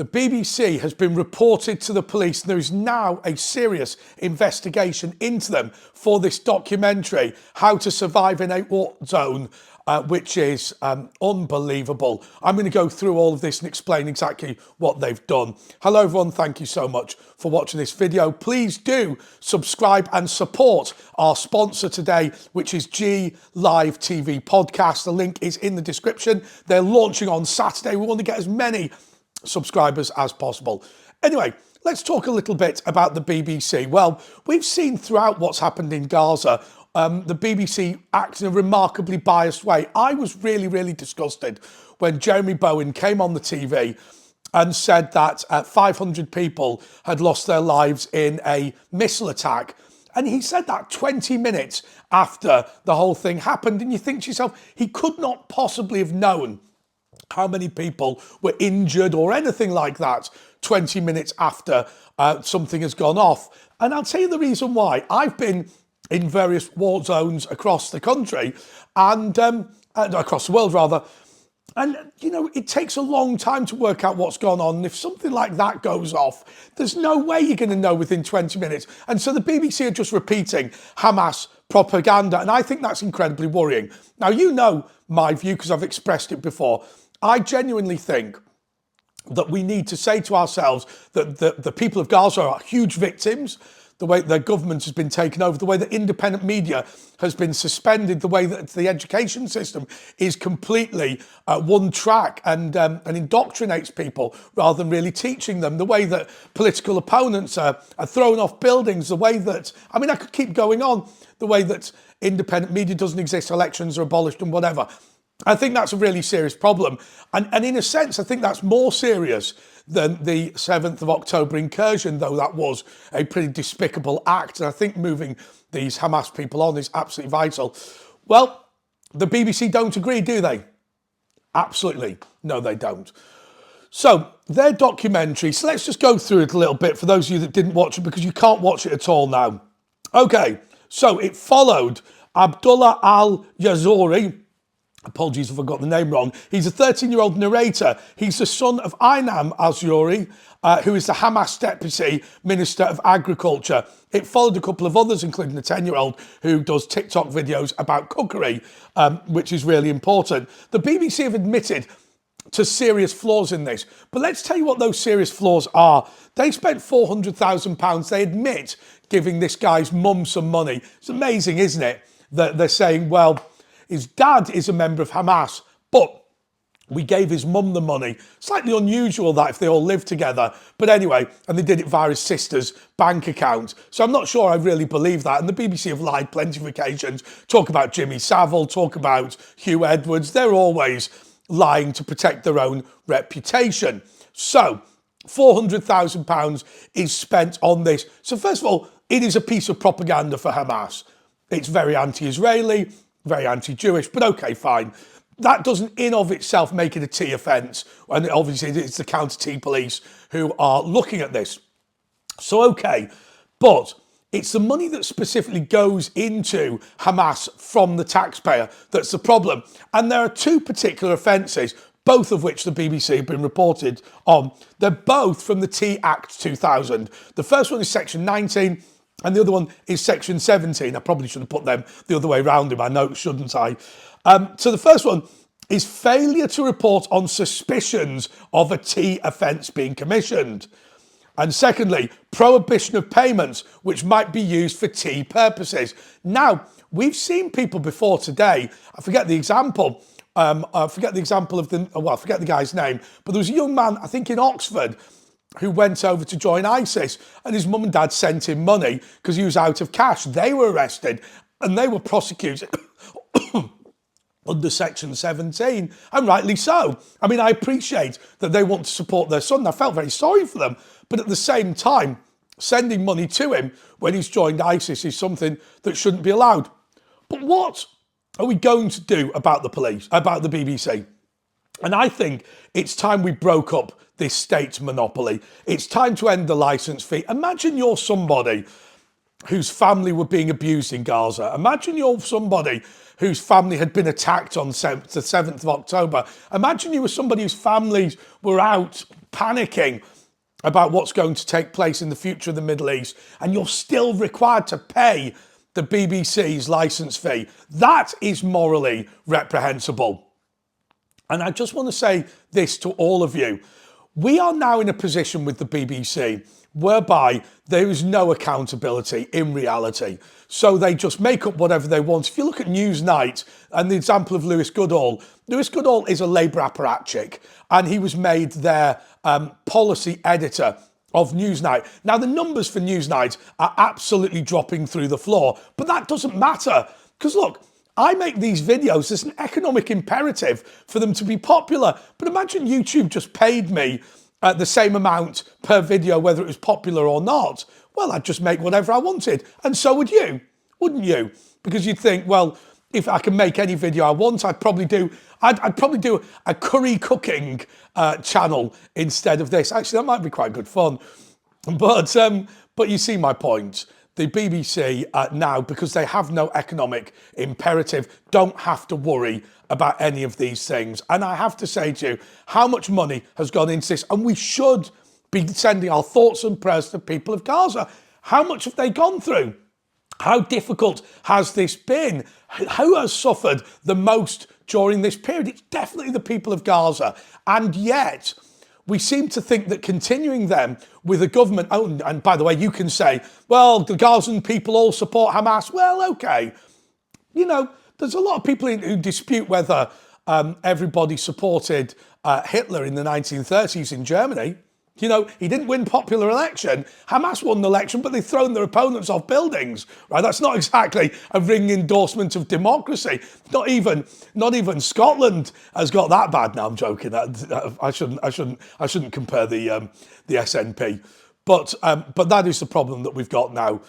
The BBC has been reported to the police, and there is now a serious investigation into them for this documentary, How to Survive in a War Zone, which is unbelievable. I'm going to go through all of this and explain exactly what they've done. Hello everyone, thank you so much for watching this video. Please do subscribe and support our sponsor today, which is G Live TV Podcast. The link is in the description. They're launching on Saturday. We want to get as many subscribers as possible. Anyway, let's talk a little bit about the BBC. Well, we've seen throughout what's happened in Gaza, the BBC acts in a remarkably biased way. I was really disgusted when Jeremy Bowen came on the TV and said that 500 people had lost their lives in a missile attack. And he said that 20 minutes after the whole thing happened. And you think to yourself, he could not possibly have known how many people were injured or anything like that 20 minutes after something has gone off. And I'll tell you the reason why. I've been in various war zones across the country and across the world rather. And, you know, it takes a long time to work out what's gone on. And if something like that goes off, there's no way you're going to know within 20 minutes. And so the BBC are just repeating Hamas propaganda. And I think that's incredibly worrying. Now, you know my view because I've expressed it before. I genuinely think that we need to say to ourselves that the people of Gaza are huge victims, the way their government has been taken over, the way that independent media has been suspended, the way that the education system is completely one track and indoctrinates people rather than really teaching them, the way that political opponents are thrown off buildings, the way that, I mean, I could keep going on, the way that independent media doesn't exist, elections are abolished and whatever. I think that's a really serious problem. And in a sense, I think that's more serious than the 7th of October incursion, though that was a pretty despicable act. And I think moving these Hamas people on is absolutely vital. Well, the BBC don't agree, do they? Absolutely. No, they don't. So their documentary, so let's just go through it a little bit for those of you that didn't watch it, because you can't watch it at all now. Okay, so it followed Abdullah al-Yazori. Apologies if I got the name wrong. He's a 13-year-old narrator. He's the son of Aynam al-Yazori, who is the Hamas Deputy Minister of Agriculture. It followed a couple of others, including a 10-year-old who does TikTok videos about cookery, which is really important. The BBC have admitted to serious flaws in this. But let's tell you what those serious flaws are. They spent £400,000, they admit, giving this guy's mum some money. It's amazing, isn't it? That they're saying, well, his dad is a member of Hamas, but we gave his mum the money. Slightly unusual that if they all live together. But anyway, and they did it via his sister's bank account. So I'm not sure I really believe that. And the BBC have lied plenty of occasions. Talk about Jimmy Savile, talk about Hugh Edwards. They're always lying to protect their own reputation. So £400,000 is spent on this. So first of all, it is a piece of propaganda for Hamas. It's very anti-Israeli, very anti-Jewish, but okay, fine. That doesn't in of itself make it a T offence. And obviously it's the counter-T police who are looking at this. So okay, but it's the money that specifically goes into Hamas from the taxpayer that's the problem. And there are two particular offences, both of which the BBC have been reported on. They're both from the T Act 2000. The first one is Section 19, and the other one is Section 17. I probably should have put them the other way around in my notes, shouldn't I? So the first one is failure to report on suspicions of a T offence being commissioned. And secondly, prohibition of payments which might be used for T purposes. Now, we've seen people before today, I forget the example, I forget the guy's name, but there was a young man, I think in Oxford, who went over to join ISIS, and his mum and dad sent him money because he was out of cash. They were arrested and they were prosecuted under Section 17, and rightly so. I mean, I appreciate that they want to support their son. I felt very sorry for them, but at the same time, sending money to him when he's joined ISIS is something that shouldn't be allowed. But what are we going to do about the police, about the BBC? And I think it's time we broke up this state monopoly. It's time to end the licence fee. Imagine you're somebody whose family were being abused in Gaza. Imagine you're somebody whose family had been attacked on the 7th of October. Imagine you were somebody whose families were out panicking about what's going to take place in the future of the Middle East, and you're still required to pay the BBC's licence fee. That is morally reprehensible. And I just want to say this to all of you. We are now in a position with the BBC whereby there is no accountability in reality. So they just make up whatever they want. If you look at Newsnight and the example of Lewis Goodall is a Labour apparatchik, and he was made their policy editor of Newsnight. Now, the numbers for Newsnight are absolutely dropping through the floor, but that doesn't matter. Because look, I make these videos, there's an economic imperative for them to be popular. But imagine YouTube just paid me the same amount per video, whether it was popular or not. Well, I'd just make whatever I wanted. And so would you, wouldn't you? Because you'd think, well, if I can make any video I want, I'd probably do a curry cooking channel instead of this. Actually, that might be quite good fun. But you see my point. The BBC now, because they have no economic imperative, don't have to worry about any of these things. And I have to say to you, how much money has gone into this? And we should be sending our thoughts and prayers to the people of Gaza. How much have they gone through? How difficult has this been? Who has suffered the most during this period? It's definitely the people of Gaza. And yet, we seem to think that continuing them with a government, oh, and by the way, you can say, well, the Gazan people all support Hamas. Well, okay. You know, there's a lot of people who dispute whether everybody supported Hitler in the 1930s in Germany. You know, he didn't win popular election. Hamas won the election, but they've thrown their opponents off buildings, right? That's not exactly a ringing endorsement of democracy. Not even Scotland has got that bad. Now I'm joking. I shouldn't compare the SNP, but that is the problem that we've got now.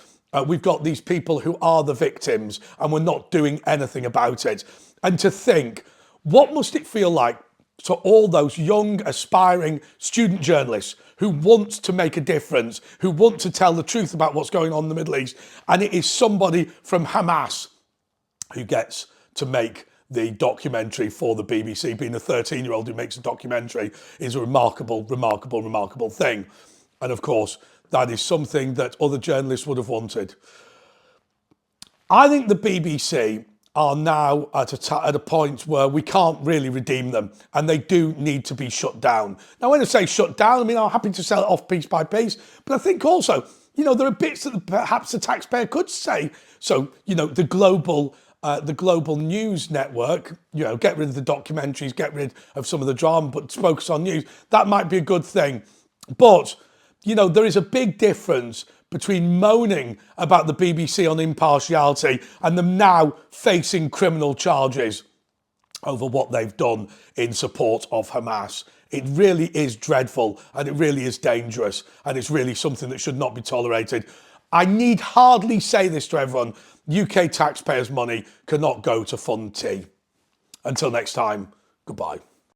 We've got these people who are the victims, and we're not doing anything about it. And to think, what must it feel like to all those young, aspiring student journalists who want to make a difference, who want to tell the truth about what's going on in the Middle East, and it is somebody from Hamas who gets to make the documentary for the BBC. Being a 13-year-old who makes a documentary is a remarkable, remarkable, remarkable thing. And of course, that is something that other journalists would have wanted. I think the BBC are now at a point where we can't really redeem them, and they do need to be shut down. Now, when I say shut down, I mean, I'm happy to sell it off piece by piece, but I think also, you know, there are bits that perhaps the taxpayer could say. So, you know, the global news network, you know, get rid of the documentaries, get rid of some of the drama, but focus on news. That might be a good thing. But, you know, there is a big difference between moaning about the BBC on impartiality and them now facing criminal charges over what they've done in support of Hamas. It really is dreadful, and it really is dangerous, and it's really something that should not be tolerated. I need hardly say this to everyone. UK taxpayers' money cannot go to fund tea. Until next time, goodbye.